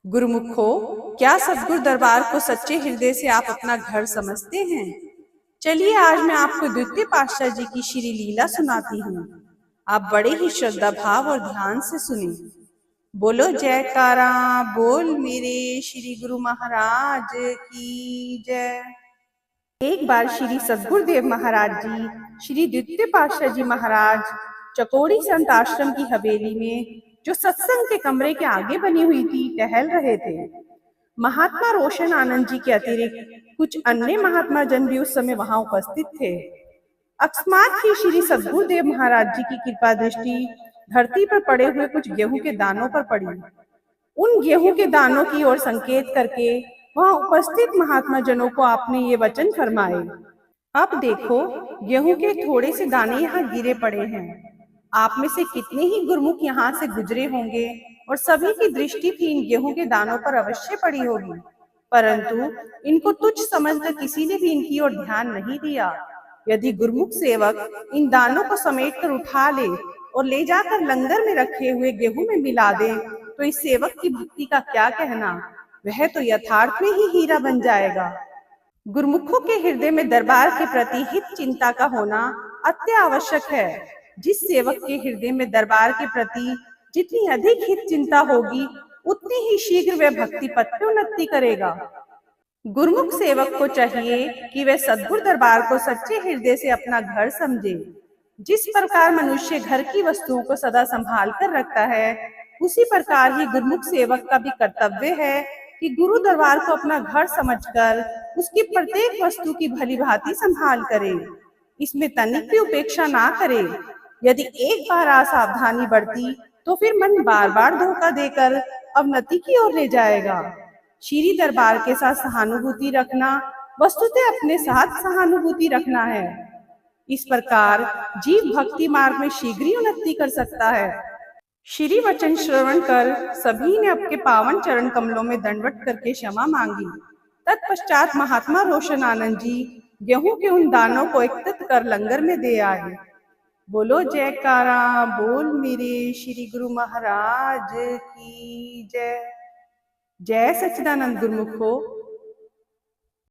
गुरुमुखो, क्या सद्गुरु दरबार को सच्चे हृदय से आप अपना घर समझते हैं? चलिए आज मैं आपको द्वितीय पातशाह जी की श्री लीला सुनाती हूँ। आप बड़े ही श्रद्धा भाव और ध्यान से सुने। बोलो जयकारा बोल मेरे श्री गुरु महाराज की जय। एक बार श्री सद्गुरुदेव महाराज जी, श्री द्वितीय पातशाह जी महाराज चकोड़ी संत आश्रम की हवेली में, जो सत्संग के कमरे के आगे बनी हुई थी, टहल रहे थे। महात्मा रोशन आनंद जी के अतिरिक्त कुछ अन्य महात्मा जन भी उस समय वहां उपस्थित थे। अकस्मात ही श्री सद्गुरुदेव महाराज जी की कृपा दृष्टि धरती पर पड़े हुए कुछ गेहूं के दानों पर पड़ी। उन गेहूं के दानों की ओर संकेत करके वहां उपस्थित महात्मा जनों को आपने ये वचन फरमाए, अब देखो गेहूं के थोड़े से दाने यहाँ गिरे पड़े हैं। आप में से कितने ही गुरुमुख यहाँ से गुजरे होंगे और सभी की दृष्टि भी इन गेहूं के दानों पर अवश्य पड़ी होगी, परंतु इनको तुच्छ समझकर किसी ने भी इनकी ओर ध्यान नहीं दिया। यदि गुरुमुख सेवक इन दानों को समेटकर उठा ले और ले जाकर लंगर में रखे हुए गेहूं में मिला दे, तो इस सेवक की भक्ति का क्या कहना, वह तो यथार्थ में ही हीरा बन जाएगा। गुरुमुखों के हृदय में दरबार के प्रति हित चिंता का होना अति आवश्यक है। जिस सेवक के हृदय में दरबार के प्रति जितनी अधिक हित चिंता होगी, उतनी ही शीघ्र वह भक्ति पथ पे उन्नति करेगा। गुरुमुख सेवक को चाहिए कि वह सद्गुरु दरबार को सच्चे हृदय से अपना घर समझे। जिस प्रकार मनुष्य घर की वस्तुओं को सदा संभाल कर रखता है, उसी प्रकार ही गुरुमुख सेवक का भी कर्तव्य है कि गुरु दरबार को अपना घर समझकर उसकी प्रत्येक वस्तु की भली भांति संभाल करे, इसमें तनिक भी उपेक्षा ना करे। यदि एक बार असावधानी बरती तो फिर मन बार बार धोखा देकर अवनति की ओर ले जाएगा। श्री दरबार के साथ सहानुभूति रखना वस्तुतः अपने साथ सहानुभूति रखना है। इस प्रकार जीव भक्ति मार्ग में शीघ्र ही उन्नति कर सकता है। श्री वचन श्रवण कर सभी ने आपके पावन चरण कमलों में दंडवत करके क्षमा मांगी। तत्पश्चात महात्मा रोशन आनंद जी गेहूं के उन दानों को एकत्रित कर लंगर में दे आए। बोलो जयकारा बोल मेरे श्री गुरु महाराज की जय। जय सच्चिदानंद गुरुमुखो।